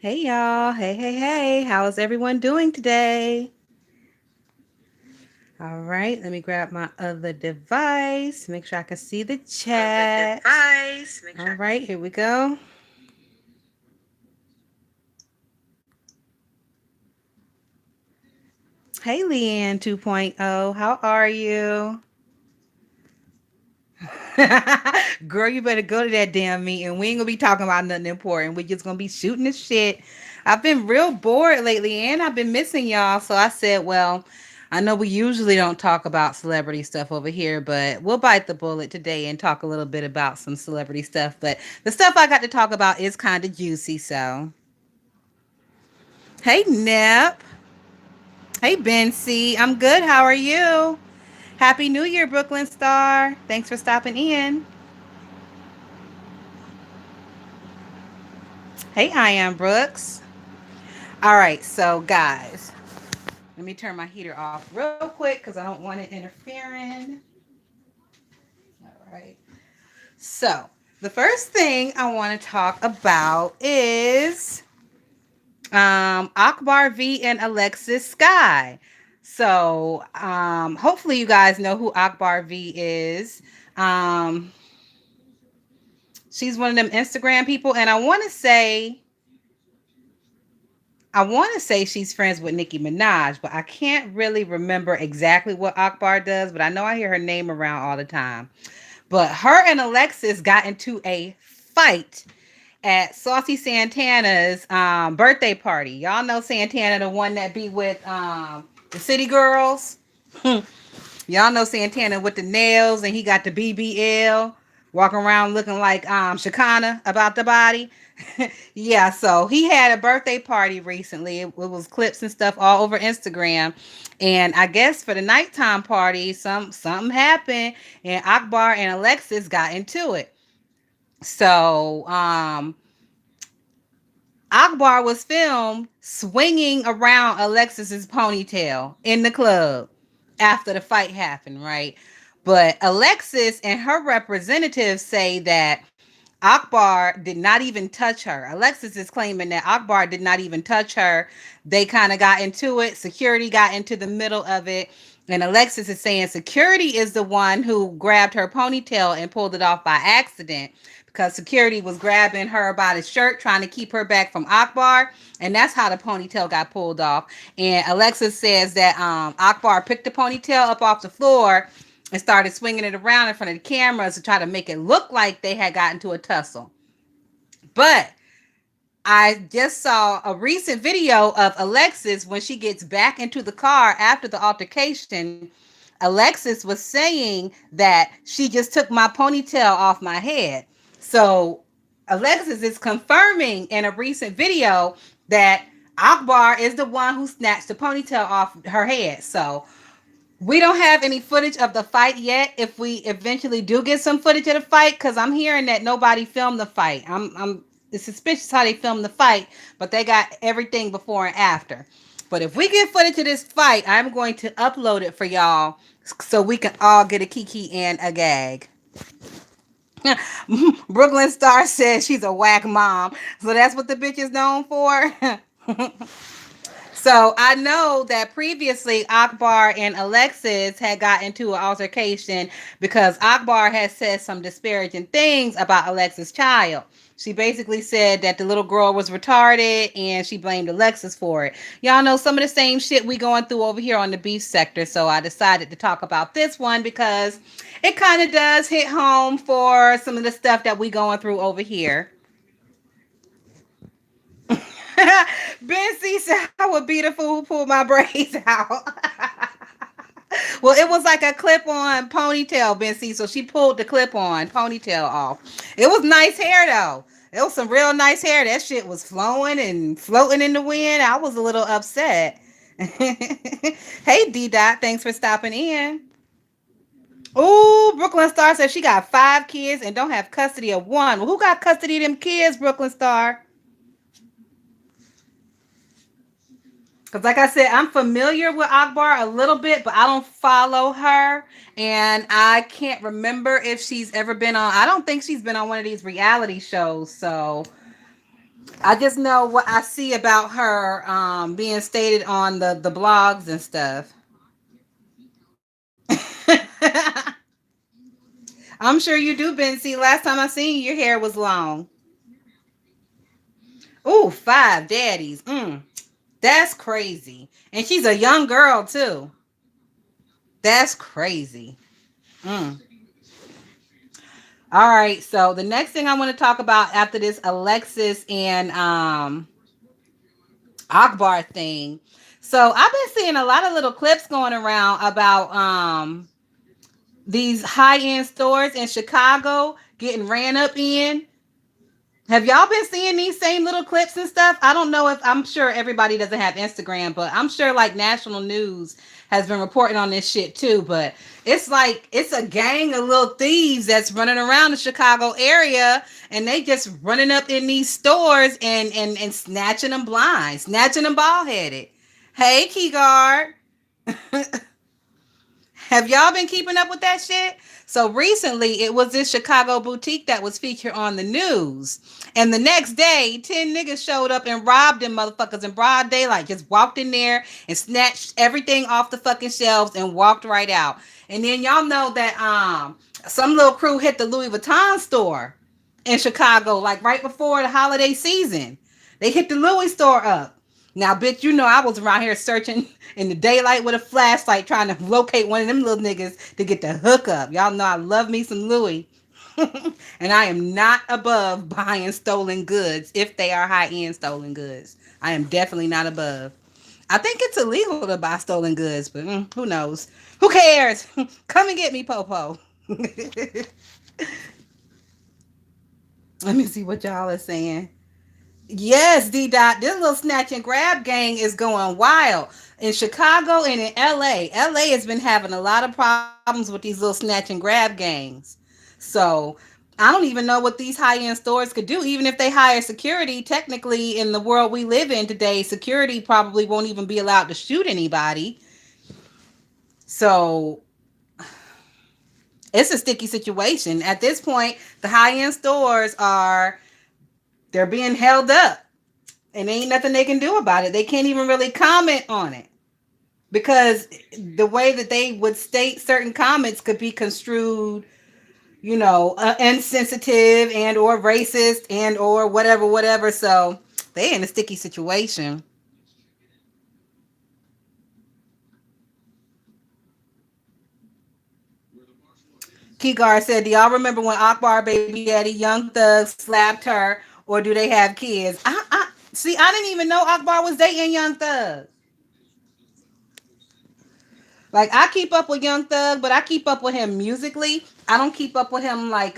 Hey y'all. Hey. How is everyone doing today? All right, let me grab my other device. Make sure I can see the chat. All right, here we go. Hey Leanne 2.0, how are you? Girl, you better go to that damn meeting. We ain't gonna be talking about nothing important. We're just gonna be shooting the shit. I've been real bored lately and I've been missing y'all. So I said, well, I know we usually don't talk about celebrity stuff over here, but we'll bite the bullet today and talk a little bit about some celebrity stuff. But the stuff I got to talk about is kind of juicy. So, hey, Nep. Hey, Ben C. I'm good. How are you? Happy New Year, Brooklyn Star. Thanks for stopping in. Hey, I am Brooks. All right, so guys, let me turn my heater off real quick because I don't want it interfering. All right. So, the first thing I want to talk about is Akbar V and Alexis Sky. So, hopefully you guys know who Akbar V is. Um, she's one of them Instagram people, and I want to say she's friends with Nicki Minaj, but I can't really remember exactly what Akbar does, but I know I hear her name around all the time. But her and Alexis got into a fight at Saucy Santana's birthday party. Y'all know Santana, the one that be with the City Girls. Y'all know Santana with the nails, and he got the BBL, walking around looking like Shakana about the body. Yeah, so he had a birthday party recently. It was clips and stuff all over Instagram. And I guess for the nighttime party, something happened and Akbar and Alexis got into it. So, Akbar was filmed swinging around Alexis's ponytail in the club after the fight happened, right? But Alexis and her representatives say that Akbar did not even touch her. Alexis is claiming that Akbar did not even touch her. They kind of got into it. Security got into the middle of it. And Alexis is saying security is the one who grabbed her ponytail and pulled it off by accident because security was grabbing her by the shirt, trying to keep her back from Akbar. And that's how the ponytail got pulled off. And Alexis says that Akbar picked the ponytail up off the floor and started swinging it around in front of the cameras to try to make it look like they had gotten to a tussle. But I just saw a recent video of Alexis when she gets back into the car after the altercation. Alexis was saying that she just took my ponytail off my head. So Alexis is confirming in a recent video that Akbar is the one who snatched the ponytail off her head. So we don't have any footage of the fight yet. If we eventually do get some footage of the fight, because I'm hearing that nobody filmed the fight. I'm it's suspicious how they filmed the fight, but they got everything before and after. But if we get footage of this fight, I'm going to upload it for y'all so we can all get a kiki and a gag. Brooklyn Star says she's a whack mom. So that's what the bitch is known for. So I know that previously Akbar and Alexis had got into an altercation because Akbar had said some disparaging things about Alexis' child. She basically said that the little girl was retarded and she blamed Alexis for it. Y'all know some of the same shit we going through over here on the beef sector. So I decided to talk about this one because it kind of does hit home for some of the stuff that we going through over here. Ben C said I would be the fool who pulled my braids out. Well, it was like a clip-on ponytail, Ben C. So she pulled the clip-on ponytail off. It was nice hair though. It was some real nice hair. That shit was flowing and floating in the wind. I was a little upset. Hey D Dot, thanks for stopping in. Ooh, Brooklyn Star says she got 5 kids and don't have custody of one. Well, who got custody of them kids, Brooklyn Star? Because, like I said, I'm familiar with Akbar a little bit, but I don't follow her. And I can't remember if she's ever been on. I don't think she's been on one of these reality shows. So I just know what I see about her being stated on the blogs and stuff. I'm sure you do, Ben. See, last time I seen you, your hair was long. Ooh, five daddies. That's crazy. And she's a young girl too. That's crazy. Mm. All right. So the next thing I want to talk about after this Alexis and Akbar thing. So I've been seeing a lot of little clips going around about these high end stores in Chicago getting ran up in. Have y'all been seeing these same little clips and stuff? I don't know if I'm sure everybody doesn't have Instagram, but I'm sure like national news has been reporting on this shit too. But it's like it's a gang of little thieves that's running around the Chicago area and they just running up in these stores and snatching them blind, snatching them bald headed. Hey, Key Guard. Have y'all been keeping up with that shit? So recently, it was this Chicago boutique that was featured on the news. And the next day, 10 niggas showed up and robbed them motherfuckers in broad daylight. Just walked in there and snatched everything off the fucking shelves and walked right out. And then y'all know that some little crew hit the Louis Vuitton store in Chicago, like right before the holiday season. They hit the Louis store up. Now, bitch, you know I was around here searching in the daylight with a flashlight trying to locate one of them little niggas to get the hookup. Y'all know I love me some Louis. And I am not above buying stolen goods if they are high end stolen goods. I am definitely not above. I think it's illegal to buy stolen goods, but who knows? Who cares? Come and get me, Popo. Let me see what y'all are saying. Yes, D Dot. This little snatch and grab gang is going wild in Chicago and in LA. LA has been having a lot of problems with these little snatch and grab gangs. So I don't even know what these high end stores could do. Even if they hire security, technically in the world we live in today, security probably won't even be allowed to shoot anybody. So it's a sticky situation. At this point, the high end stores are they're being held up and there ain't nothing they can do about it. They can't even really comment on it because the way that they would state certain comments could be construed, insensitive and or racist and or whatever. So they in a sticky situation. Kigar said, "Do y'all remember when Akbar baby daddy Young Thug slapped her, or do they have kids?" I see. I didn't even know Akbar was dating Young Thug. Like I keep up with Young Thug, but I keep up with him musically. I don't keep up with him like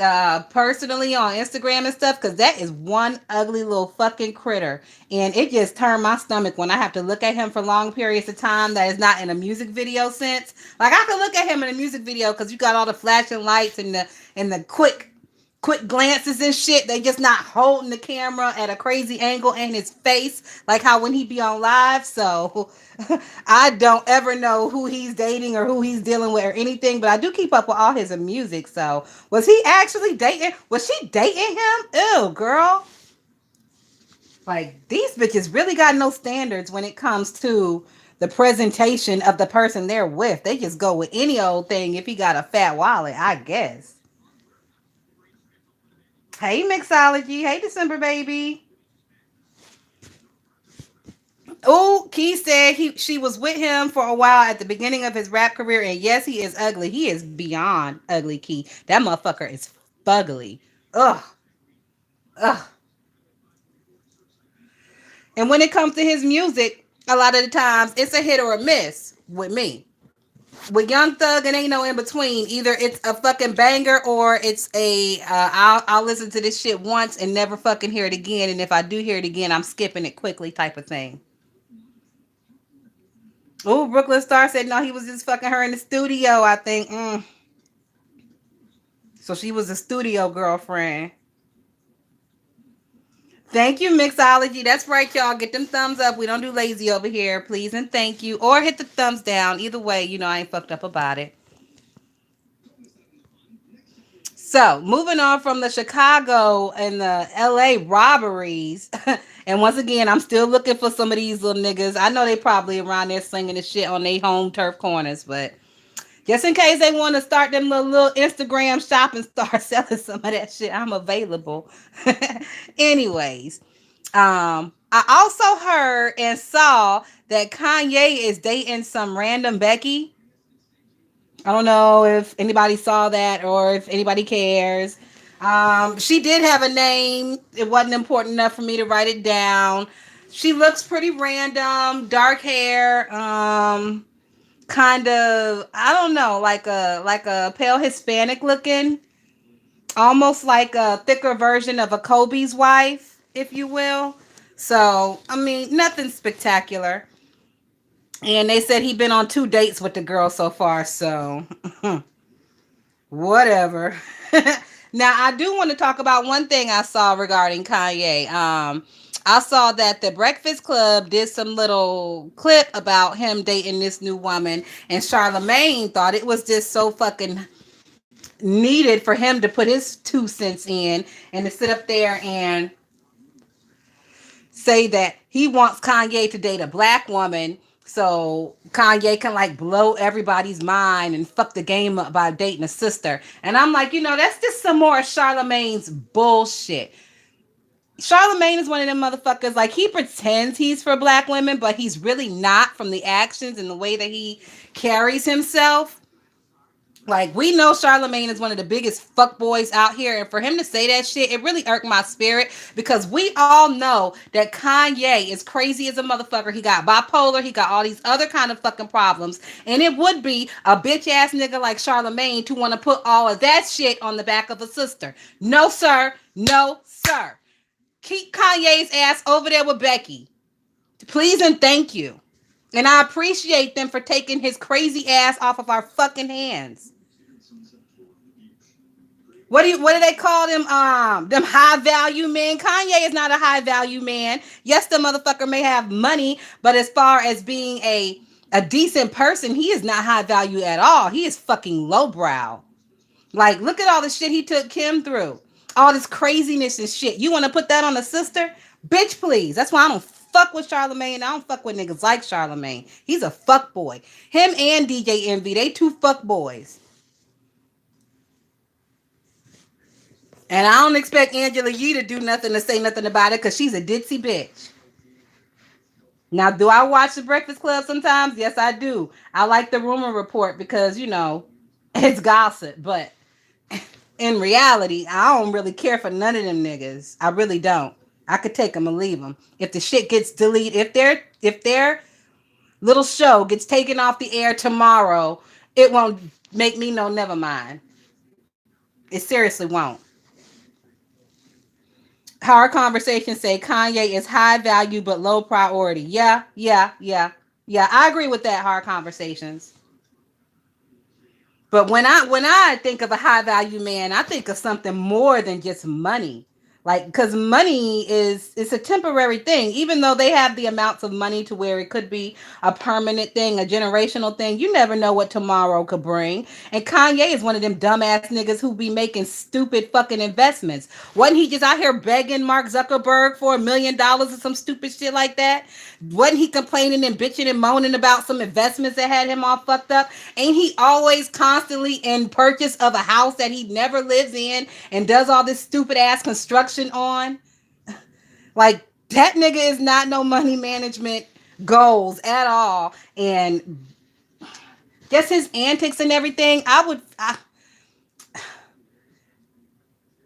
personally on Instagram and stuff because that is one ugly little fucking critter. And it just turned my stomach when I have to look at him for long periods of time that is not in a music video sense. Like I can look at him in a music video because you got all the flashing lights and the quick glances and shit. They just not holding the camera at a crazy angle in his face, like how when he be on live. So I don't ever know who he's dating or who he's dealing with or anything, but I do keep up with all his music. So was he actually dating? Was she dating him? Ew, girl. Like these bitches really got no standards when it comes to the presentation of the person they're with. They just go with any old thing if he got a fat wallet, I guess. Hey, Mixology. Hey, December baby. Oh, Key said she was with him for a while at the beginning of his rap career, and yes, he is ugly. He is beyond ugly, Key. That motherfucker is fugly. Ugh, ugh. And when it comes to his music, a lot of the times it's a hit or a miss with me. With Young Thug, it ain't no in between. Either it's a fucking banger or it's I'll listen to this shit once and never fucking hear it again. And if I do hear it again, I'm skipping it quickly, type of thing. Oh, Brooklyn Star said no, he was just fucking her in the studio, I think. So she was a studio girlfriend. Thank you, Mixology. That's right, y'all. Get them thumbs up. We don't do lazy over here, please and thank you. Or hit the thumbs down. Either way, I ain't fucked up about it. So, moving on from the Chicago and the LA robberies. And once again, I'm still looking for some of these little niggas. I know they probably around there slinging the shit on their home turf corners, but just in case they want to start them little Instagram shop and start selling some of that shit, I'm available. Anyways, I also heard and saw that Kanye is dating some random Becky. I don't know if anybody saw that or if anybody cares. She did have a name. It wasn't important enough for me to write it down. She looks pretty random, dark hair, kind of, I don't know, like a pale Hispanic looking, almost like a thicker version of a Kobe's wife, if you will. So, I mean, nothing spectacular. And they said he'd been on 2 dates with the girl so far, so whatever. Now, I do want to talk about one thing I saw regarding Kanye. I saw that the Breakfast Club did some little clip about him dating this new woman, and Charlemagne thought it was just so fucking needed for him to put his 2 cents in and to sit up there and say that he wants Kanye to date a black woman so Kanye can like blow everybody's mind and fuck the game up by dating a sister. And I'm like, that's just some more of Charlemagne's bullshit. Charlemagne is one of them motherfuckers. Like, he pretends he's for black women, but he's really not, from the actions and the way that he carries himself. Like, we know Charlemagne is one of the biggest fuckboys out here, and for him to say that shit, it really irked my spirit, because we all know that Kanye is crazy as a motherfucker. He got bipolar, he got all these other kind of fucking problems, and it would be a bitch ass nigga like Charlemagne to want to put all of that shit on the back of a sister. No, sir. No, sir. Keep Kanye's ass over there with Becky. Please and thank you. And I appreciate them for taking his crazy ass off of our fucking hands. What do they call them? Them high value men. Kanye is not a high value man. Yes, the motherfucker may have money, but as far as being a decent person, he is not high value at all. He is fucking lowbrow. Like, look at all the shit he took Kim through. All this craziness and shit. You want to put that on a sister? Bitch, please. That's why I don't fuck with Charlemagne. I don't fuck with niggas like Charlemagne. He's a fuck boy. Him and DJ Envy, they two fuck boys. And I don't expect Angela Yee to do nothing to say nothing about it, because she's a ditzy bitch. Now, do I watch the Breakfast Club sometimes? Yes, I do. I like the rumor report because, it's gossip. But in reality, I don't really care for none of them niggas. I really don't. I could take them and leave them. If the shit gets deleted, if their little show gets taken off the air tomorrow, it won't make me know, never mind. It seriously won't. Our conversations say Kanye is high value but low priority. Yeah, yeah, yeah. Yeah, I agree with that, hard conversations. But when I think of a high value man, I think of something more than just money. Like, because money is a temporary thing. Even though they have the amounts of money to where it could be a permanent thing, a generational thing, you never know what tomorrow could bring. And Kanye is one of them dumbass niggas who be making stupid fucking investments. Wasn't he just out here begging Mark Zuckerberg for $1 million or some stupid shit like that? Wasn't he complaining and bitching and moaning about some investments that had him all fucked up? Ain't he always constantly in purchase of a house that he never lives in and does all this stupid ass construction on? Like, that nigga is not no money management goals at all. And just his antics and everything,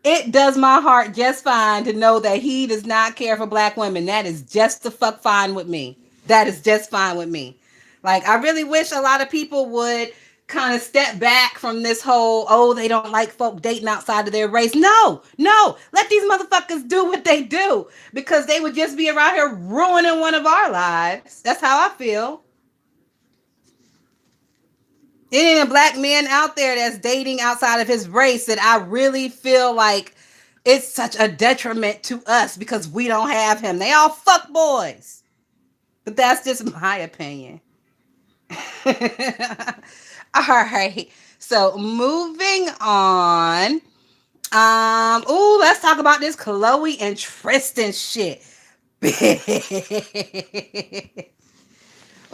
it does my heart just fine to know that he does not care for black women. That is just the fuck fine with me. That is just fine with me. Like, I really wish a lot of people would kind of step back from this whole, oh, they don't like folk dating outside of their race. No, no. Let these motherfuckers do what they do, because they would just be around here ruining one of our lives. That's how I feel. It ain't a black man out there that's dating outside of his race that I really feel like it's such a detriment to us because we don't have him. They all fuck boys. But that's just my opinion. All right. So moving on. Ooh, let's talk about this Chloe and Tristan shit.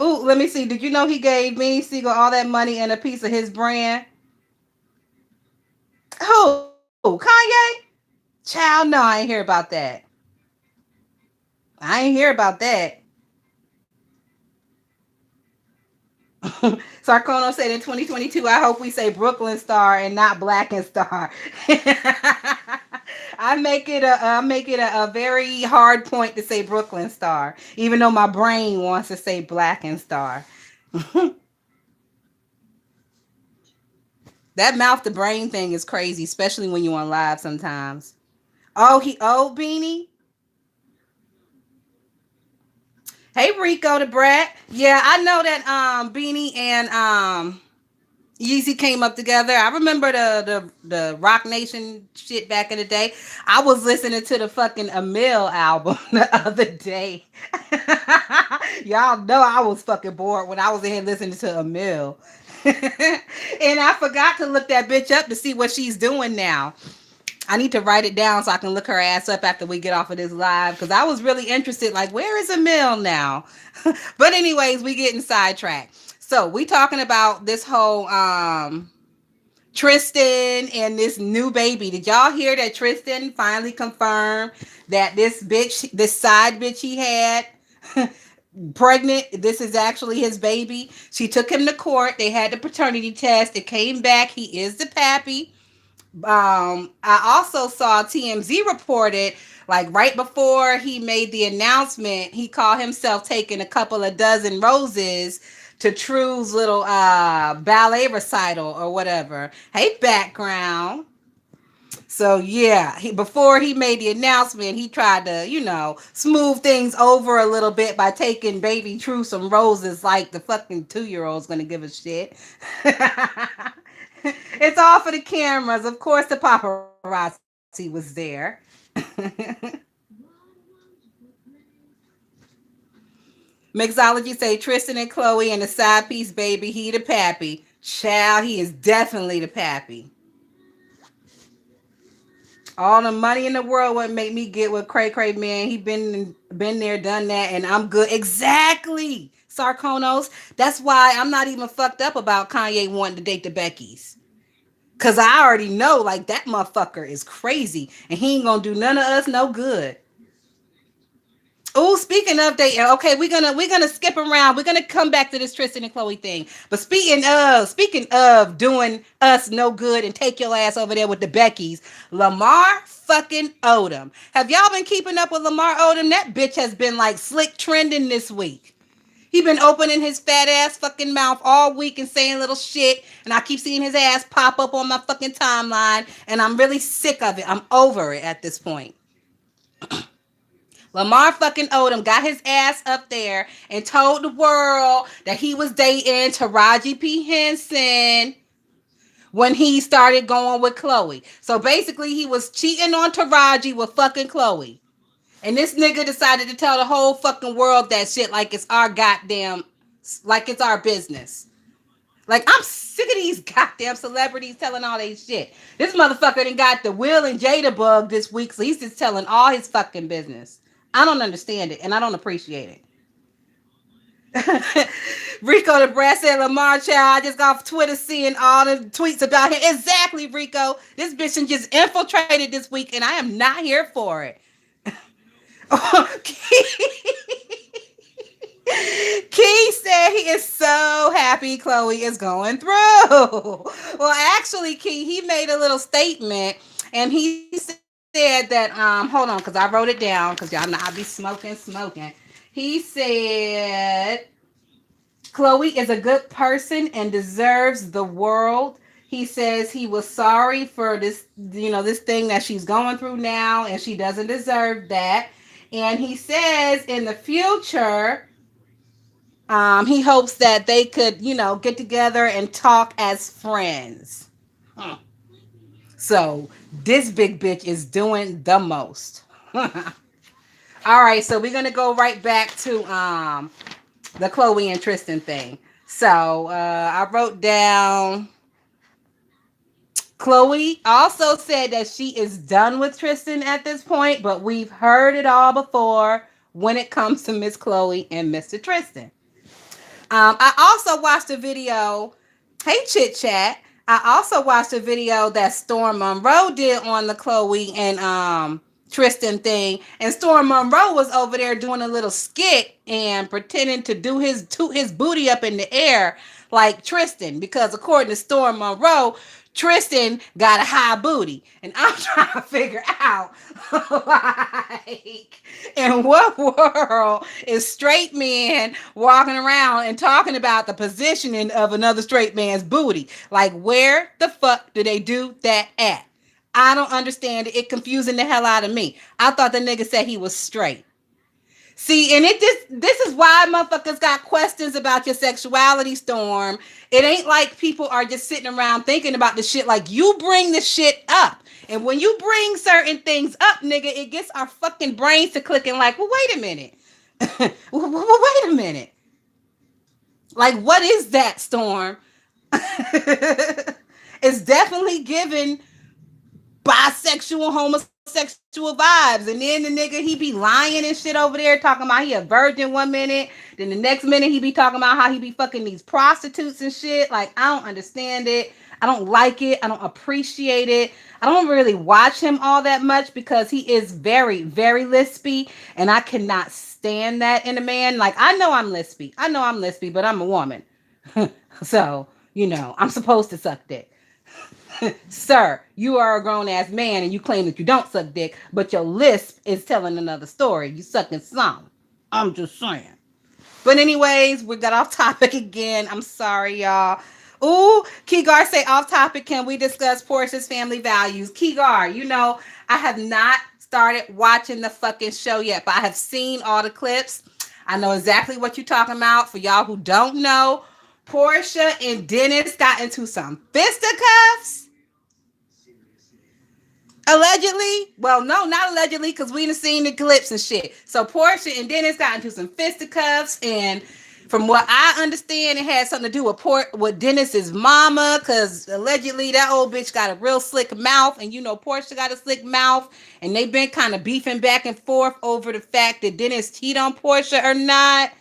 Ooh, let me see. Did you know he gave Beanie Siegel all that money and a piece of his brand? Who? Kanye? Child, no, I ain't hear about that. I ain't hear about that. Sarkono said in 2022, I hope we say Brooklyn Star and not Black and Star. I make it a very hard point to say Brooklyn Star, even though my brain wants to say Black and Star. That mouth to brain thing is crazy, especially when you on live sometimes. Oh Beanie. Hey Rico the brat. Yeah, I know that Beanie and Yeezy came up together. I remember the Rock Nation shit back in the day. I was listening to the fucking Emil album the other day. Y'all know I was fucking bored when I was in here listening to Emil. And I forgot to look that bitch up to see what she's doing now. I need to write it down so I can look her ass up after we get off of this live because I was really interested. Like, where is Emil now? But anyways, we getting sidetracked. So we talking about this whole Tristan and this new baby. Did y'all hear that Tristan finally confirmed that this side bitch he had pregnant, this is actually his baby? She took him to court. They had the paternity test. It came back. He is the pappy. I also saw TMZ reported like right before he made the announcement, he called himself taking a couple of dozen roses to True's little ballet recital or whatever. Hey, background. So yeah, before he made the announcement, he tried to, smooth things over a little bit by taking baby True some roses like the fucking 2-year-old's gonna give a shit. It's all for the cameras. Of course the paparazzi was there. Mixology say Tristan and Chloe and the side piece baby, he the pappy. Child, he is definitely the pappy. All the money in the world wouldn't make me get with Cray Cray, man. He been there, done that, and I'm good. Exactly, Sarkonos. That's why I'm not even fucked up about Kanye wanting to date the Beckys. Cause I already know, like, that motherfucker is crazy, and he ain't gonna do none of us no good. Oh, speaking of dating, okay, we're gonna skip around. We're gonna come back to this Tristan and Chloe thing. But speaking of doing us no good and take your ass over there with the Beckys, Lamar fucking Odom. Have y'all been keeping up with Lamar Odom? That bitch has been like slick trending this week. He been opening his fat ass fucking mouth all week and saying little shit, and I keep seeing his ass pop up on my fucking timeline, and I'm really sick of it. I'm over it at this point. Lamar fucking Odom got his ass up there and told the world that he was dating Taraji P. Henson when he started going with Chloe. So basically, he was cheating on Taraji with fucking Chloe. And this nigga decided to tell the whole fucking world that shit like it's our business. Like, I'm sick of these goddamn celebrities telling all they shit. This motherfucker done got the Will and Jada bug this week, so he's just telling all his fucking business. I don't understand it, and I don't appreciate it. Rico the Brass said, Lamar child, I just got off Twitter seeing all the tweets about him. Exactly, Rico. This bitch just infiltrated this week, and I am not here for it. Key said he is so happy Chloe is going through. Well, actually, Key, he made a little statement, and he said that hold on, because I wrote it down, because y'all know I be smoking. He said Chloe is a good person and deserves the world. He says he was sorry for this thing that she's going through now, and she doesn't deserve that. And he says in the future, he hopes that they could, get together and talk as friends. Hmm. So this big bitch is doing the most. All right, so we're gonna go right back to the Chloe and Tristan thing. So I wrote down Chloe also said that she is done with Tristan at this point, but we've heard it all before when it comes to Miss Chloe and Mr. Tristan. I also watched a video. Hey, Chit Chat. I also watched a video that Storm Monroe did on the Chloe and Tristan thing, and Storm Monroe was over there doing a little skit and pretending to do his toot his booty up in the air like Tristan, because according to Storm Monroe, Tristan got a high booty, and I'm trying to figure out, like, in what world is straight men walking around and talking about the positioning of another straight man's booty? Like, where the fuck do they do that at? I don't understand it. It confusing the hell out of me. I thought the nigga said he was straight. See, and this is why motherfuckers got questions about your sexuality, Storm. It ain't like people are just sitting around thinking about the shit. Like, you bring the shit up. And when you bring certain things up, nigga, it gets our fucking brains to clicking like, well, wait a minute. Wait a minute. Like, what is that, Storm? It's definitely given bisexual, homosexual vibes. And then the nigga, he be lying and shit over there, talking about he a virgin one minute. Then the next minute, he be talking about how he be fucking these prostitutes and shit. Like, I don't understand it. I don't like it. I don't appreciate it. I don't really watch him all that much because he is very, very lispy. And I cannot stand that in a man. Like, I know I'm lispy. But I'm a woman. So, I'm supposed to suck dick. Sir, you are a grown ass man and you claim that you don't suck dick, but your lisp is telling another story. You sucking some. I'm just saying. But anyways, we got off topic again. I'm sorry, y'all. Ooh, Kigar say off topic. Can we discuss Portia's family values? Kigar, I have not started watching the fucking show yet, but I have seen all the clips. I know exactly what you're talking about. For y'all who don't know, Portia and Dennis got into some fisticuffs. Allegedly. Well, no, not allegedly, because we done seen the clips and shit. So Portia and Dennis got into some fisticuffs, and from what I understand, it had something to do with Dennis's mama, because allegedly that old bitch got a real slick mouth, and Portia got a slick mouth, and they've been kind of beefing back and forth over the fact that Dennis cheated on Portia or not.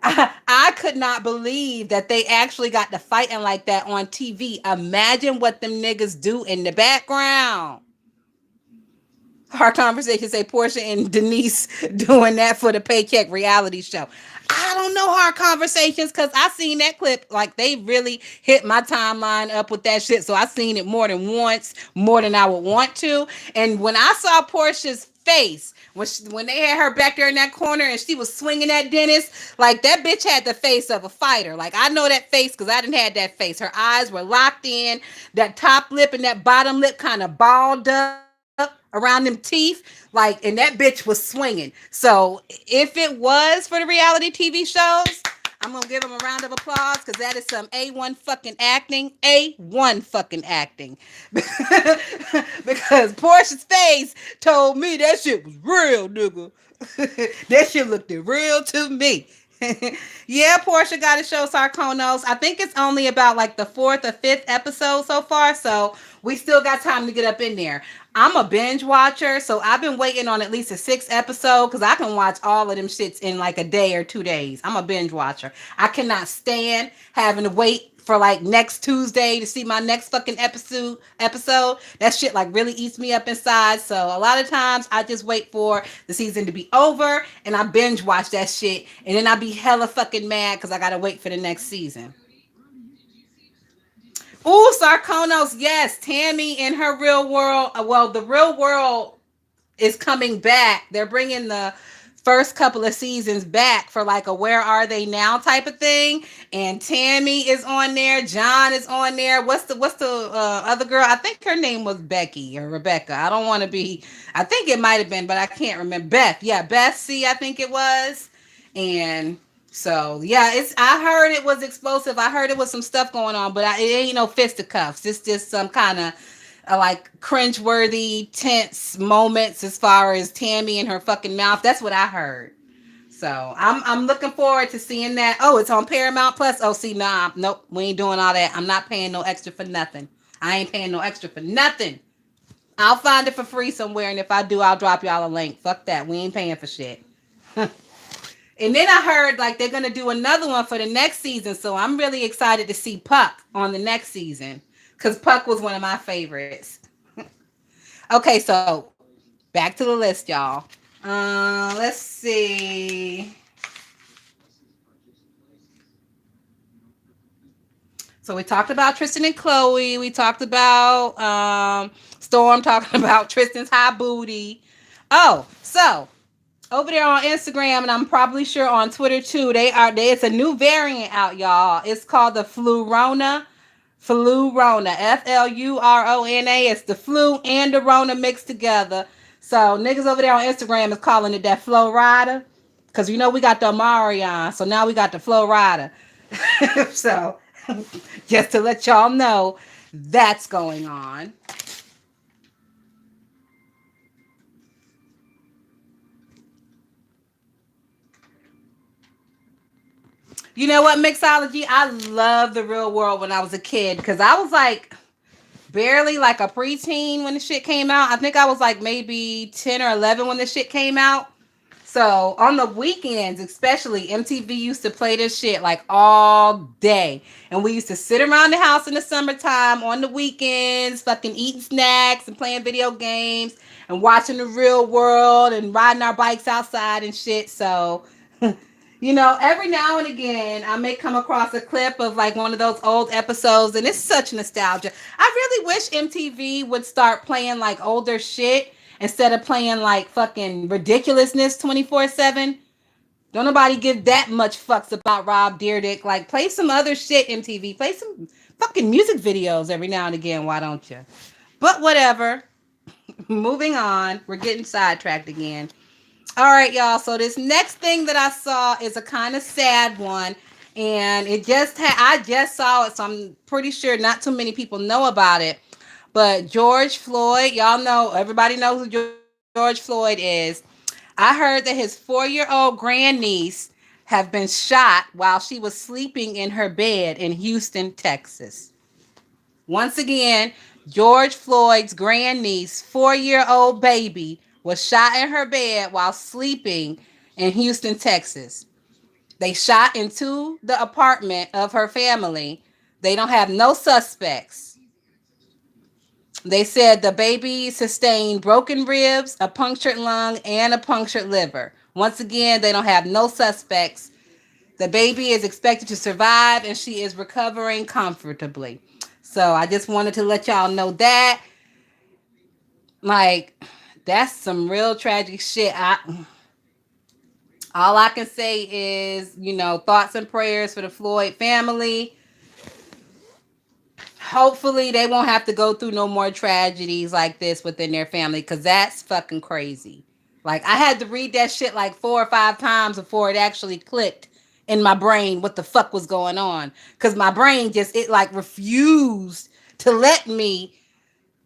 I could not believe that they actually got to fighting like that on TV. Imagine what them niggas do in the background. Our conversation say Portia and Denise doing that for the paycheck reality show. I don't know Hard Conversations because I seen that clip. Like, they really hit my timeline up with that shit. So I seen it more than once, more than I would want to. And when I saw Portia's face, when they had her back there in that corner and she was swinging at Dennis, like, that bitch had the face of a fighter. Like, I know that face because I didn't have that face. Her eyes were locked in. That top lip and that bottom lip kind of balled up around them teeth, like, and that bitch was swinging. So if it was for the reality TV shows, I'm gonna give them a round of applause because that is some A1 fucking acting. A1 fucking acting. Because Portia's face told me that shit was real, nigga. That shit looked real to me. Yeah, Portia got to show Sarkonos. I think it's only about like the 4th or 5th episode so far, so we still got time to get up in there. I'm a binge watcher, so I've been waiting on at least a 6th episode because I can watch all of them shits in like a day or 2 days. I'm a binge watcher. I cannot stand having to wait for like next Tuesday to see my next fucking episode. That shit like really eats me up inside. So a lot of times I just wait for the season to be over and I binge watch that shit, and then I be hella fucking mad because I gotta wait for the next season. Ooh, Sarkonos, yes. Tammy in her real world. Well, the real world is coming back. They're bringing the first couple of seasons back for like a Where Are They Now type of thing. And Tammy is on there. John is on there. What's the other girl? I think her name was Becky or Rebecca. I don't want to be. I think it might have been, but I can't remember. Beth. Yeah, Beth C. I think it was. And so yeah, I heard it was explosive. I heard it was some stuff going on, but it ain't no fisticuffs. It's just some kind of like cringeworthy, tense moments as far as Tammy and her fucking mouth. That's what I heard. So I'm looking forward to seeing that. Oh, it's on Paramount Plus. Oh, see, nah, nope, we ain't doing all that. I'm not paying no extra for nothing. I ain't paying no extra for nothing. I'll find it for free somewhere, and if I do, I'll drop y'all a link. Fuck that. We ain't paying for shit. And then I heard like they're gonna do another one for the next season, so I'm really excited to see Puck on the next season because Puck was one of my favorites. Okay, so back to the list, y'all. Let's see. So we talked about Tristan and Chloe. We talked about Storm talking about Tristan's high booty. Oh, so over there on Instagram, and I'm probably sure on Twitter too. It's a new variant out, y'all. It's called the Flurona. Flurona. Flurona. It's the flu and the Rona mixed together. So niggas over there on Instagram is calling it that Flow Rider. Cause you know we got the Amari on. So now we got the Flow Rider. So just to let y'all know that's going on. You know what, Mixology? I love the real world when I was a kid because I was like barely like a preteen when the shit came out. I think I was like maybe 10 or 11 when the shit came out. So on the weekends, especially, MTV used to play this shit like all day. And we used to sit around the house in the summertime on the weekends, fucking eating snacks and playing video games and watching the real world and riding our bikes outside and shit. So you know, every now and again, I may come across a clip of like one of those old episodes, and it's such nostalgia. I really wish MTV would start playing like older shit instead of playing like fucking ridiculousness 24/7. Don't nobody give that much fucks about Rob Dyrdek. Like, play some other shit, MTV. Play some fucking music videos every now and again. Why don't you? But whatever. Moving on. We're getting sidetracked again. All right, y'all. So this next thing that I saw is a kind of sad one, and I just saw it, so I'm pretty sure not too many people know about it. But George Floyd, y'all know, everybody knows who George Floyd is. I heard that his 4-year-old grandniece have been shot while she was sleeping in her bed in Houston, Texas. Once again, George Floyd's grandniece, 4-year-old baby, was shot in her bed while sleeping in Houston, Texas. They shot into the apartment of her family. They don't have no suspects. They said the baby sustained broken ribs, a punctured lung, and a punctured liver. Once again, they don't have no suspects. The baby is expected to survive and she is recovering comfortably. So I just wanted to let y'all know that. Like, that's some real tragic shit. All I can say is, you know, thoughts and prayers for the Floyd family. Hopefully they won't have to go through no more tragedies like this within their family, because that's fucking crazy. Like, I had to read that shit like 4 or 5 times before it actually clicked in my brain what the fuck was going on, because my brain just, it like refused to let me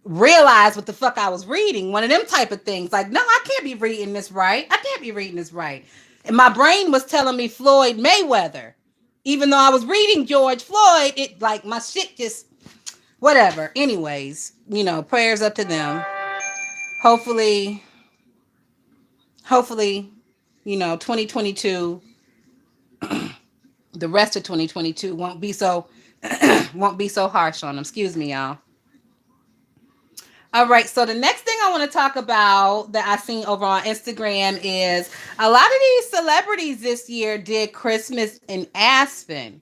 realize what the fuck I was reading. One of them type of things. Like, no, I can't be reading this right. I can't be reading this right. And my brain was telling me Floyd Mayweather. Even though I was reading George Floyd, it like my shit just whatever. Anyways, you know, prayers up to them. Hopefully, hopefully, you know, 2022, the rest of 2022 won't be so won't be so harsh on them. Excuse me, y'all. All right, so the next thing I want to talk about that I seen over on Instagram is a lot of these celebrities this year did Christmas in Aspen.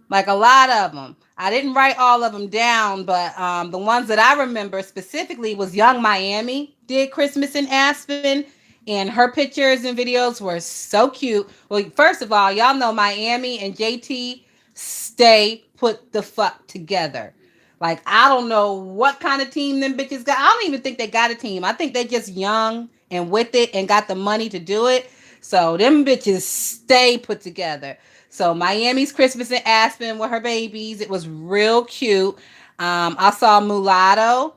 Like a lot of them. I didn't write all of them down, but the ones that I remember specifically was Young Miami did Christmas in Aspen, and her pictures and videos were so cute. Well, first of all, y'all know Miami and JT stay put the fuck together. Like, I don't know what kind of team them bitches got. I don't even think they got a team. I think they just young and with it and got the money to do it. So them bitches stay put together. So Miami's Christmas in Aspen with her babies. It was real cute. I saw Mulatto.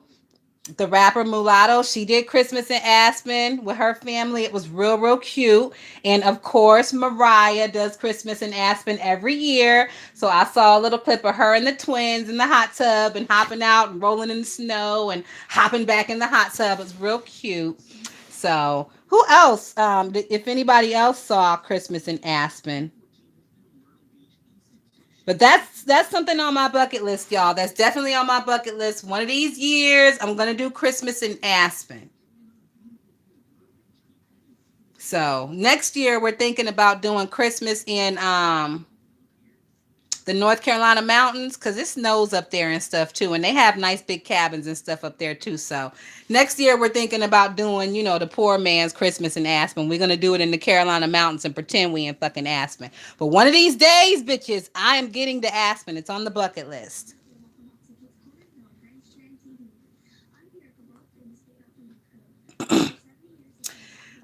The rapper Mulatto, she did Christmas in Aspen with her family. It was real, real cute. And of course, Mariah does Christmas in Aspen every year. So I saw a little clip of her and the twins in the hot tub and hopping out and rolling in the snow and hopping back in the hot tub. It's real cute. So who else? If anybody else saw Christmas in Aspen, but that's something on my bucket list, y'all. That's definitely on my bucket list. One of these years, I'm gonna do Christmas in Aspen. So next year, we're thinking about doing Christmas in the North Carolina mountains because it snows up there and stuff too, and they have nice big cabins and stuff up there too. So next year, we're thinking about doing, the poor man's Christmas in Aspen. We're gonna do it in the Carolina mountains and pretend we in fucking Aspen. But one of these days, bitches, I am getting to Aspen. It's on the bucket list.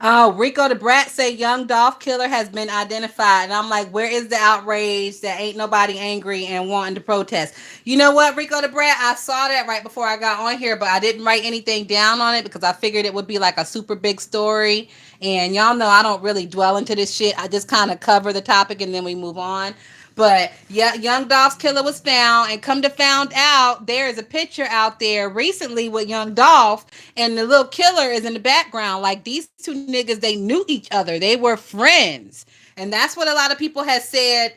Oh, Rico the Brat say young Dolph Killer has been identified. And I'm like, where is the outrage that ain't nobody angry and wanting to protest? You know what, Rico the Brat? I saw that right before I got on here, but I didn't write anything down on it because I figured it would be like a super big story. And y'all know I don't really dwell into this shit. I just kind of cover the topic and then we move on. But yeah, young Dolph's killer was found, and come to found out, there is a picture out there recently with young Dolph, and the little killer is in the background. Like these two niggas, they knew each other. They were friends, and that's what a lot of people have said.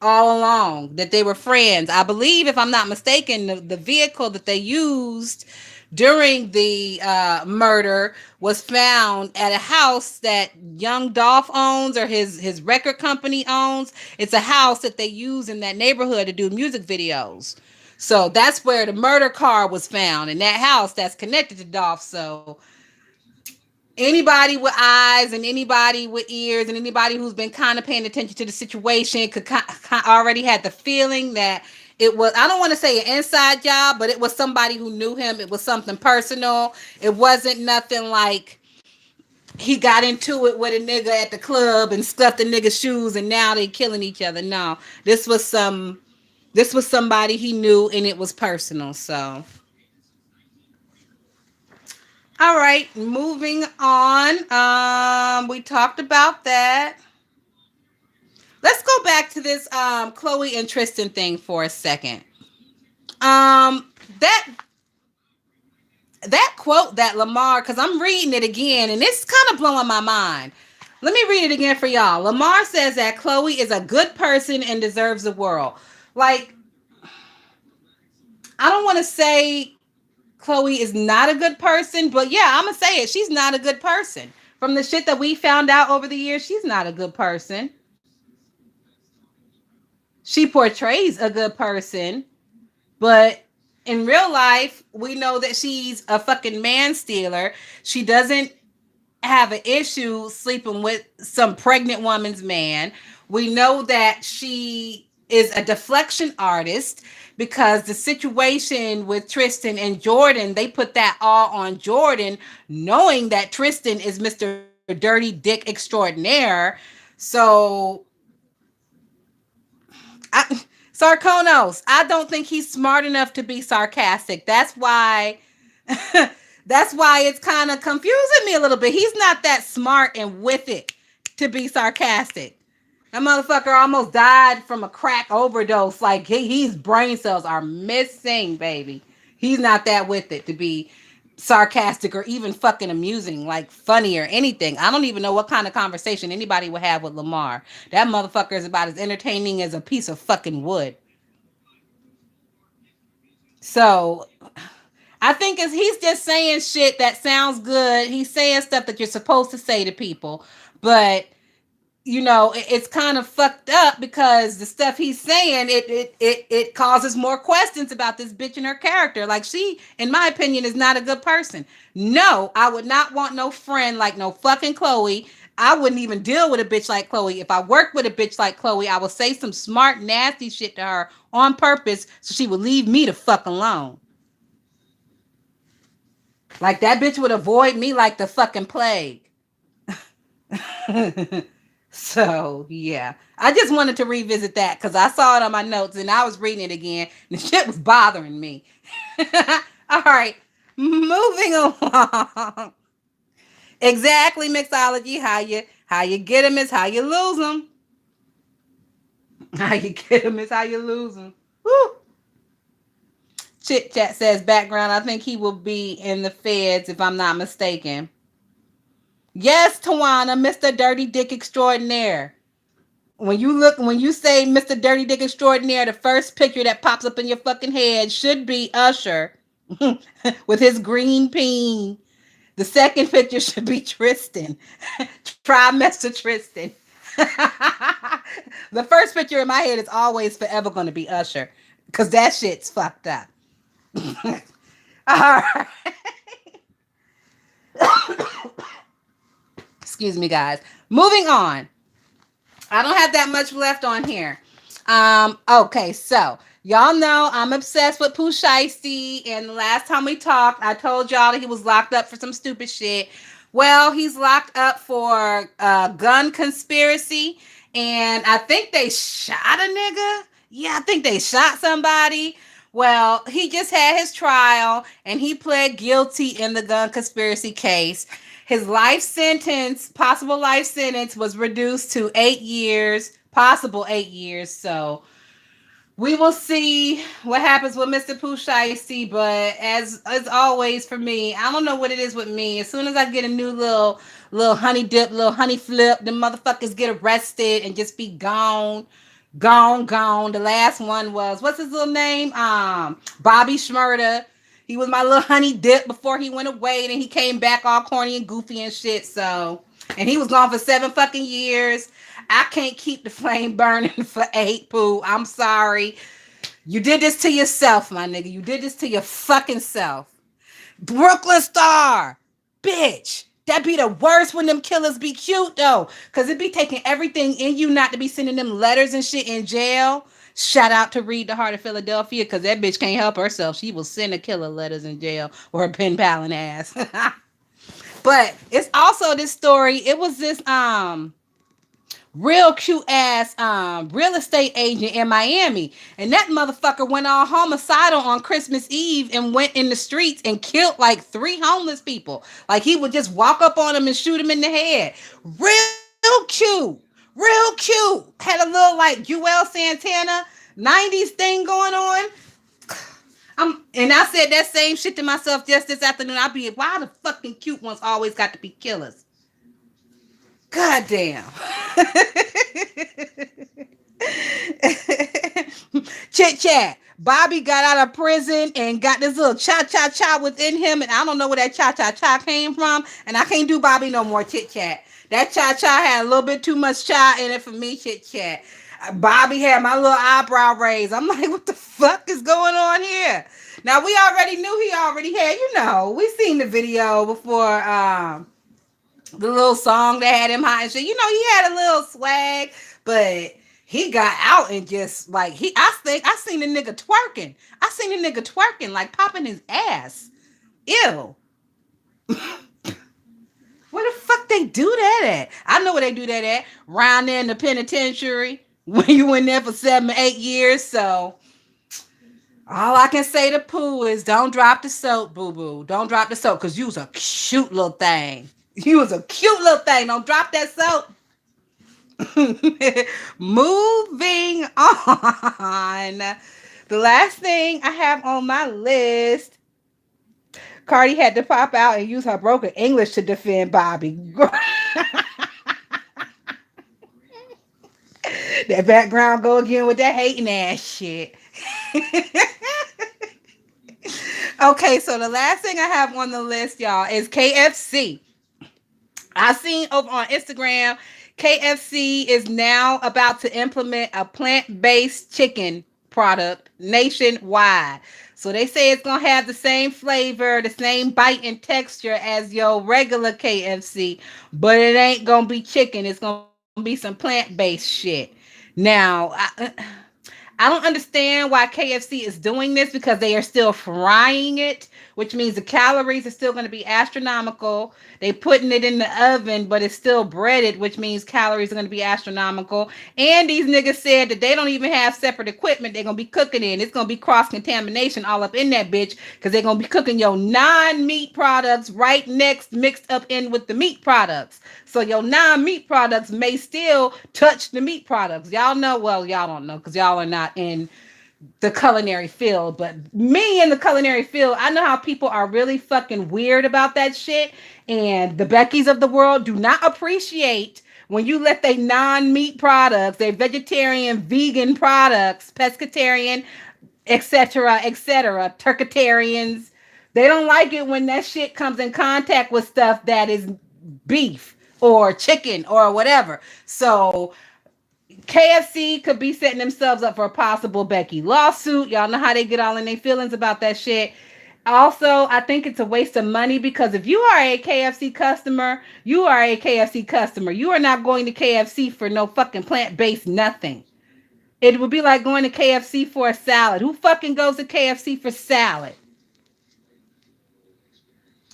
All along that they were friends. I believe, if I'm not mistaken, the vehicle that they used during the murder was found at a house that young Dolph owns, or his record company owns. It's a house that they use in that neighborhood to do music videos. So that's where the murder car was found, in that house that's connected to Dolph. So anybody with eyes and anybody with ears and anybody who's been kind of paying attention to the situation could already had the feeling that it was, I don't want to say an inside job, but it was somebody who knew him. It was something personal. It wasn't nothing like he got into it with a nigga at the club and stuffed the nigga's shoes and now they killing each other. No, this was somebody he knew and it was personal. So all right, moving on. We talked about that. Let's go back to this Chloe and Tristan thing for a second. That quote that Lamar, because I'm reading it again and it's kind of blowing my mind. Let me read it again for y'all. Lamar says that Chloe is a good person and deserves the world. Like, I don't want to say Chloe is not a good person, but yeah, I'm gonna say it. She's not a good person. From the shit that we found out over the years, she's not a good person. She portrays a good person, but in real life, we know that she's a fucking man stealer. She doesn't have an issue sleeping with some pregnant woman's man. We know that she is a deflection artist because the situation with Tristan and Jordan, they put that all on Jordan, knowing that Tristan is Mr. Dirty Dick Extraordinaire. So I, Sarkonos, I don't think he's smart enough to be sarcastic. That's why that's why it's kind of confusing me a little bit. He's not that smart and with it to be sarcastic. That motherfucker almost died from a crack overdose. Like his brain cells are missing, baby. He's not that with it to be sarcastic or even fucking amusing, like funny or anything. I don't even know what kind of conversation anybody would have with Lamar. That motherfucker is about as entertaining as a piece of fucking wood. So I think he's just saying shit that sounds good. He's saying stuff that you're supposed to say to people, but it's kind of fucked up because the stuff he's saying it causes more questions about this bitch and her character. Like, she, in my opinion, is not a good person. No, I would not want no friend like no fucking Chloe. I wouldn't even deal with a bitch like Chloe. If I worked with a bitch like Chloe, I would say some smart, nasty shit to her on purpose so she would leave me the fuck alone. Like, that bitch would avoid me like the fucking plague. So, yeah. I just wanted to revisit that because I saw it on my notes and I was reading it again and the shit was bothering me. All right. Moving along. Exactly, mixology. How you get them is how you lose them. How you get them is how you lose them. Woo. Chit Chat says background. I think he will be in the feds if I'm not mistaken. Yes, Tawana, Mr. Dirty Dick Extraordinaire. When you say Mr. Dirty Dick Extraordinaire, the first picture that pops up in your fucking head should be Usher with his green peen. The second picture should be Tristan. Trimester Tristan. The first picture in my head is always forever going to be Usher. Because that shit's fucked up. All right. Excuse me, guys. Moving on. I don't have that much left on here. Okay, so y'all know I'm obsessed with Pooh Shiesty, and the last time we talked, I told y'all that he was locked up for some stupid shit. Well, he's locked up for gun conspiracy, and I think they shot a nigga. Yeah, I think they shot somebody. Well, he just had his trial, and he pled guilty in the gun conspiracy case. His life sentence, possible life sentence, was reduced to 8 years, possible 8 years. So we will see what happens with Mr. Pooh Shiesty. But as always for me, I don't know what it is with me. As soon as I get a new little honey dip, little honey flip, the motherfuckers get arrested and just be gone. Gone. The last one was, what's his little name? Bobby Shmurda. He was my little honey dip before he went away, and he came back all corny and goofy and shit. So, and he was gone for 7 fucking years. I can't keep the flame burning for 8, Pooh. I'm sorry. You did this to yourself, my nigga. You did this to your fucking self. Brooklyn Star, bitch. That be the worst when them killers be cute though, cause it be taking everything in you not to be sending them letters and shit in jail. Shout out to Read the Heart of Philadelphia, cause that bitch can't help herself. She will send a killer letters in jail or her pen paling ass. But it's also this story. It was this real cute ass real estate agent in Miami. And that motherfucker went all homicidal on Christmas Eve and went in the streets and killed like 3 homeless people. Like he would just walk up on them and shoot them in the head. Real cute. Real cute. Had a little like UL Santana 90s thing going on. And I said that same shit to myself just this afternoon. I'll be, why the fucking cute ones always got to be killers? God damn. Chit chat. Bobby got out of prison and got this little cha-cha-cha within him, and I don't know where that cha-cha-cha came from, and I can't do Bobby no more, chit chat. That cha-cha had a little bit too much cha in it for me, chit chat. Bobby had my little eyebrow raised. I'm like, what the fuck is going on here? Now, we already knew he already had, we seen the video before, the little song that had him hot and shit. He had a little swag, but he got out and just like I seen the nigga twerking. I seen the nigga twerking, like popping his ass. Ew. Where the fuck they do that at? I know where they do that at. Round there in the penitentiary when you in there for 7 or 8 years. So all I can say to Pooh is don't drop the soap, boo-boo. Don't drop the soap, because you was a cute little thing. You was a cute little thing. Don't drop that soap. Moving on. The last thing I have on my list, Cardi had to pop out and use her broken English to defend Bobby. That background go again with that hating ass shit. Okay, so the last thing I have on the list, y'all, is KFC. I seen over on Instagram, KFC is now about to implement a plant-based chicken product nationwide. So they say it's going to have the same flavor, the same bite and texture as your regular KFC, but it ain't going to be chicken. It's going to be some plant-based shit. Now, I don't understand why KFC is doing this because they are still frying it, which means the calories are still going to be astronomical. They putting it in the oven, but it's still breaded, which means calories are going to be astronomical. And these niggas said that they don't even have separate equipment they're going to be cooking in. It's going to be cross contamination all up in that bitch because they're going to be cooking your non-meat products right next, mixed up in with the meat products. So your non-meat products may still touch the meat products. Y'all know, well, y'all don't know because y'all are not in the culinary field, but me in the culinary field, I know how people are really fucking weird about that shit. And the Beckys of the world do not appreciate when you let they non-meat products, their vegetarian, vegan products, pescatarian, etc., turkitarians, they don't like it when that shit comes in contact with stuff that is beef or chicken or whatever. So KFC could be setting themselves up for a possible Becky lawsuit. Y'all know how they get all in their feelings about that shit. Also, I think it's a waste of money because if you are a KFC customer, you are a KFC customer. You are not going to KFC for no fucking plant-based nothing. It would be like going to KFC for a salad. Who fucking goes to KFC for salad?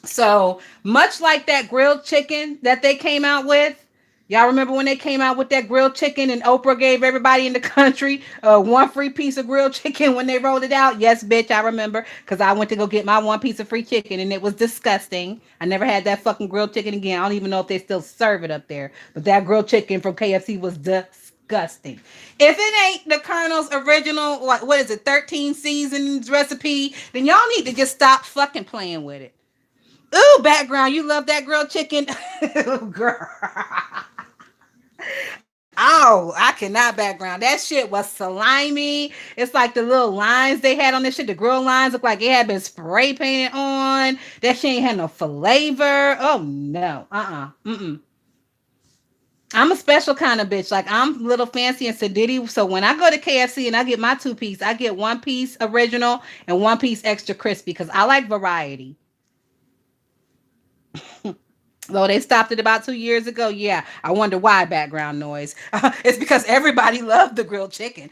So much like that grilled chicken that they came out with. Y'all remember when they came out with that grilled chicken and Oprah gave everybody in the country one free piece of grilled chicken when they rolled it out? Yes, bitch, I remember because I went to go get my one piece of free chicken and it was disgusting. I never had that fucking grilled chicken again. I don't even know if they still serve it up there. But that grilled chicken from KFC was disgusting. If it ain't the Colonel's original, what is it, 13 seasons recipe, then y'all need to just stop fucking playing with it. Ooh, background. You love that grilled chicken? Girl. Oh, I cannot background. That shit was slimy. It's like the little lines they had on this shit. The grill lines look like it had been spray painted on. That shit ain't had no flavor. Oh no. Mm-mm. I'm a special kind of bitch. Like I'm a little fancy and sedity. So when I go to KFC and I get my two piece, I get one piece original and one piece extra crispy because I like variety. Though they stopped it about 2 years ago. Yeah, I wonder why background noise. It's because everybody loved the grilled chicken.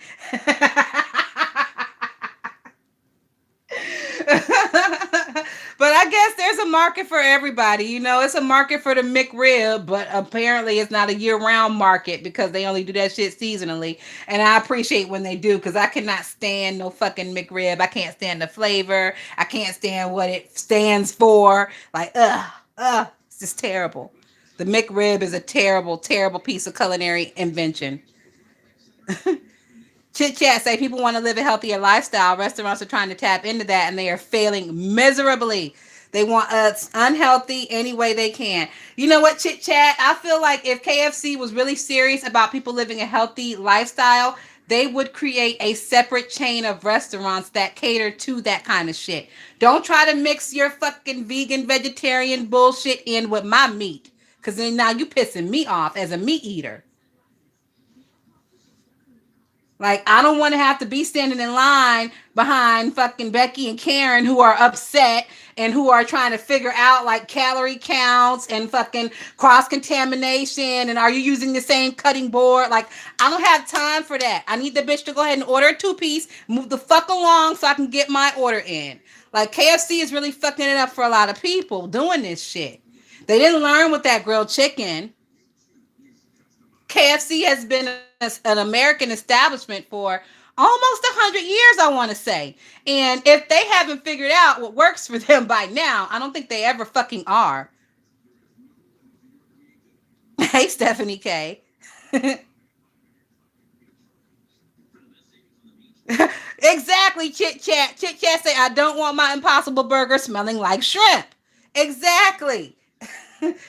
But I guess there's a market for everybody. You know, it's a market for the McRib, but apparently it's not a year-round market because they only do that shit seasonally. And I appreciate when they do because I cannot stand no fucking McRib. I can't stand the flavor. I can't stand what it stands for. Like, it's just terrible. The McRib is a terrible, terrible piece of culinary invention. Chit chat say people want to live a healthier lifestyle. Restaurants are trying to tap into that and they are failing miserably. They want us unhealthy any way they can. You know what, chit chat? I feel like if KFC was really serious about people living a healthy lifestyle, they would create a separate chain of restaurants that cater to that kind of shit. Don't try to mix your fucking vegan, vegetarian bullshit in with my meat. Because then now you pissing me off as a meat eater. Like, I don't want to have to be standing in line behind fucking Becky and Karen who are upset and who are trying to figure out like calorie counts and fucking cross contamination. And are you using the same cutting board? Like, I don't have time for that. I need the bitch to go ahead and order a two piece, move the fuck along so I can get my order in. Like, KFC is really fucking it up for a lot of people doing this shit. They didn't learn with that grilled chicken. KFC has been an American establishment for almost 100 years, I want to say. And if they haven't figured out what works for them by now, I don't think they ever fucking are. Hey, Stephanie K. Exactly, chit chat. Chit chat say, I don't want my impossible burger smelling like shrimp. Exactly.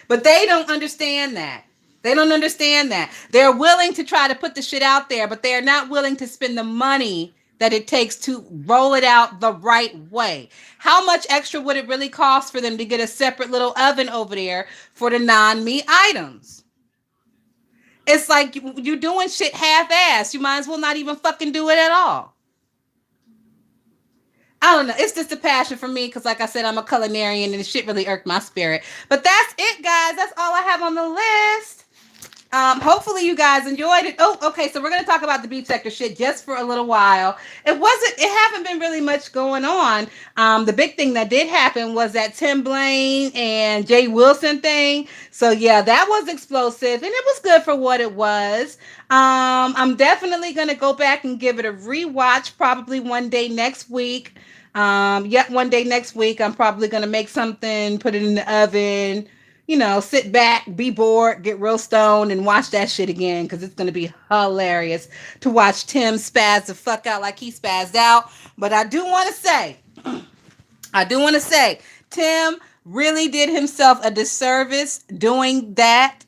But they don't understand that. They don't understand that. They're willing to try to put the shit out there, but they're not willing to spend the money that it takes to roll it out the right way. How much extra would it really cost for them to get a separate little oven over there for the non-meat items? It's like you're doing shit half-assed. You might as well not even fucking do it at all. I don't know. It's just a passion for me because, like I said, I'm a culinarian and the shit really irked my spirit. But that's it, guys. That's all I have on the list. Hopefully you guys enjoyed it. Oh, okay. So we're gonna talk about the beef sector shit just for a little while. It haven't been really much going on. The big thing that did happen was that Timbaland and Jay Wilson thing. So yeah, that was explosive and it was good for what it was. I'm definitely gonna go back and give it a rewatch probably one day next week. Yet one day next week, I'm probably gonna make something, put it in the oven, sit back, be bored, get real stoned, and watch that shit again because it's gonna be hilarious to watch Tim spaz the fuck out like he spazzed out. But I do want to say, Tim really did himself a disservice doing that,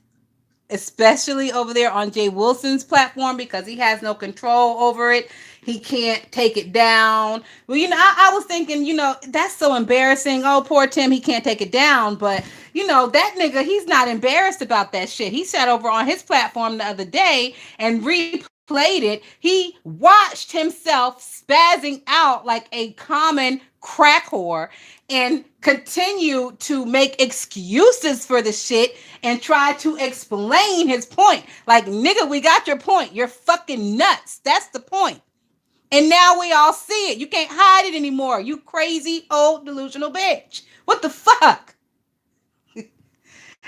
especially over there on Jay Wilson's platform because he has no control over it. He can't take it down. Well, I was thinking, that's so embarrassing. Oh, poor Tim, he can't take it down. But, that nigga, he's not embarrassed about that shit. He sat over on his platform the other day and replayed it. He watched himself spazzing out like a common crack whore and continue to make excuses for the shit and try to explain his point. Like, nigga, we got your point. You're fucking nuts. That's the point. And now we all see it. You can't hide it anymore. You crazy old delusional bitch. What the fuck?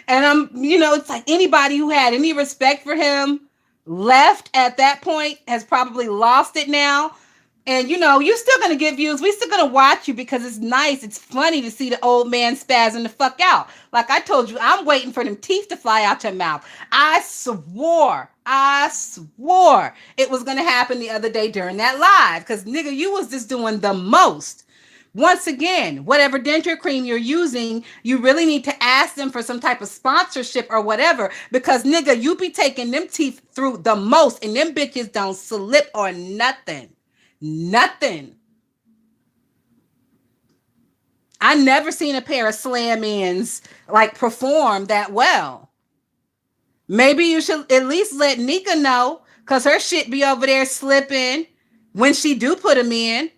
And it's like anybody who had any respect for him left at that point has probably lost it now. And you're still gonna get views. We still gonna watch you because it's nice. It's funny to see the old man spazzing the fuck out. Like I told you, I'm waiting for them teeth to fly out your mouth. I swore it was gonna happen the other day during that live. Cause nigga, you was just doing the most. Once again, whatever denture cream you're using, you really need to ask them for some type of sponsorship or whatever. Because nigga, you be taking them teeth through the most, and them bitches don't slip or nothing. Nothing. I never seen a pair of slam-ins like perform that well. Maybe you should at least let Nika know, cause her shit be over there slipping when she do put them in.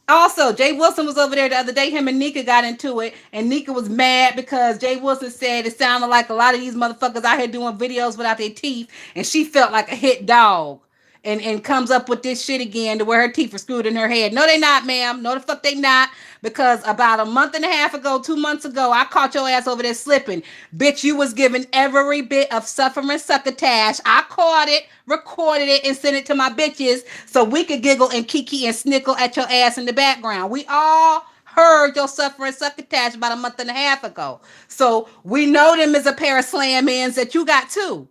Also, Jay Wilson was over there the other day. Him and Nika got into it, and Nika was mad because Jay Wilson said it sounded like a lot of these motherfuckers out here doing videos without their teeth, and she felt like a hit dog. And comes up with this shit again to where her teeth are screwed in her head. No, they not, ma'am. No, the fuck they not. Because about a month and a half ago, 2 months ago, I caught your ass over there slipping. Bitch, you was given every bit of suffering succotash. I caught it, recorded it, and sent it to my bitches so we could giggle and kiki and snickle at your ass in the background. We all heard your suffering succotash about a month and a half ago. So we know them as a pair of slam-ins that you got too.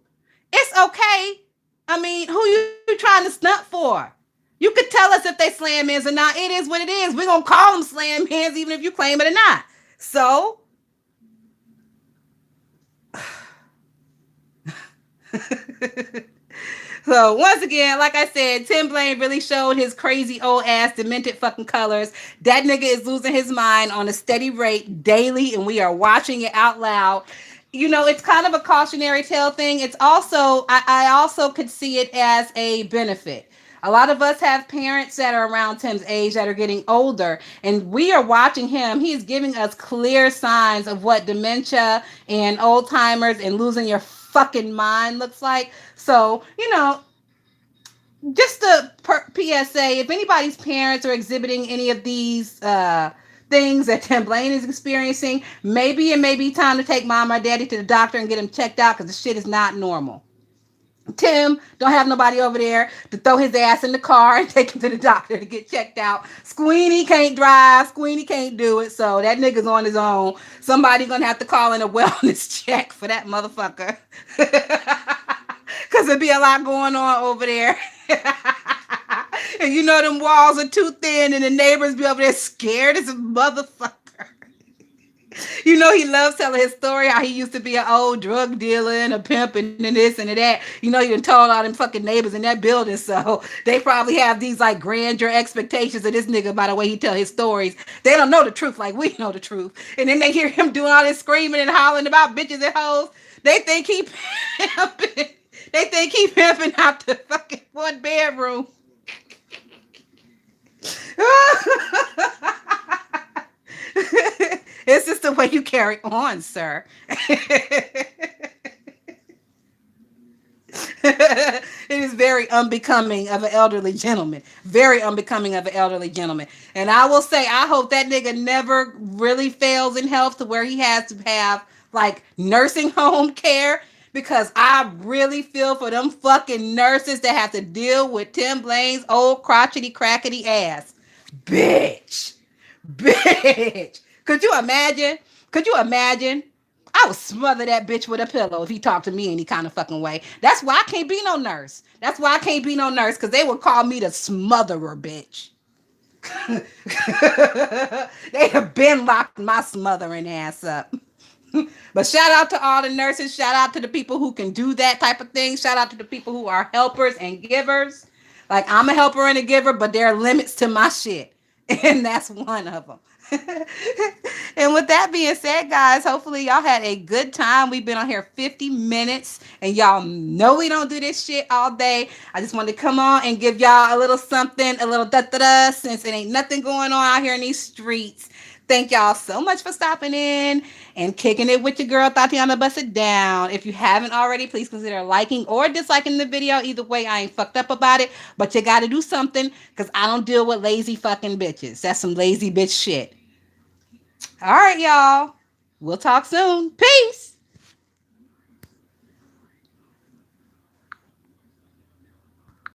It's okay. I mean, who you trying to stunt for? You could tell us if they slam-ins or not. It is what it is. We're going to call them slam-ins even if you claim it or not. So, so once again, like I said, Timbaland really showed his crazy old ass demented fucking colors. That nigga is losing his mind on a steady rate daily, and we are watching it out loud. It's kind of a cautionary tale thing. It's also, I also could see it as a benefit. A lot of us have parents that are around Tim's age that are getting older, and we are watching him. He's giving us clear signs of what dementia and old timers and losing your fucking mind looks like. So, just a PSA, if anybody's parents are exhibiting any of these things that Tim Blaine is experiencing, maybe it may be time to take mom or daddy to the doctor and get him checked out because the shit is not normal. Tim don't have nobody over there to throw his ass in the car and take him to the doctor to get checked out. Squeenie can't drive. Squeenie can't do it. So that nigga's on his own. Somebody gonna have to call in a wellness check for that motherfucker. Because there'd be a lot going on over there. And them walls are too thin and the neighbors be over there scared as a motherfucker. He loves telling his story how he used to be an old drug dealer and a pimp and this and that. He done told all them fucking neighbors in that building. So they probably have these like grandeur expectations of this nigga by the way he tell his stories. They don't know the truth like we know the truth. And then they hear him doing all this screaming and hollering about bitches and hoes. They think he pimping. They think he pimping out the fucking one bedroom. It's just the way you carry on, sir. It is very unbecoming of an elderly gentleman. Very unbecoming of an elderly gentleman. And I will say, I hope that nigga never really fails in health to where he has to have like nursing home care, because I really feel for them fucking nurses that have to deal with Tim Blaine's old crotchety crackety ass. Bitch. Bitch. Could you imagine? Could you imagine? I would smother that bitch with a pillow if he talked to me any kind of fucking way. That's why I can't be no nurse. That's why I can't be no nurse, because they would call me the smotherer, bitch. They have been locked my smothering ass up. But shout out to all the nurses. Shout out to the people who can do that type of thing. Shout out to the people who are helpers and givers. Like, I'm a helper and a giver, but there are limits to my shit. And that's one of them. And with that being said, guys, hopefully y'all had a good time. We've been on here 50 minutes, and y'all know we don't do this shit all day. I just wanted to come on and give y'all a little something, a little da-da-da, since it ain't nothing going on out here in these streets. Thank y'all so much for stopping in and kicking it with your girl Tatiana Bust It Down. If you haven't already, please consider liking or disliking the video. Either way, I ain't fucked up about it, but you gotta do something, because I don't deal with lazy fucking bitches. That's some lazy bitch shit. All right, y'all. We'll talk soon. Peace.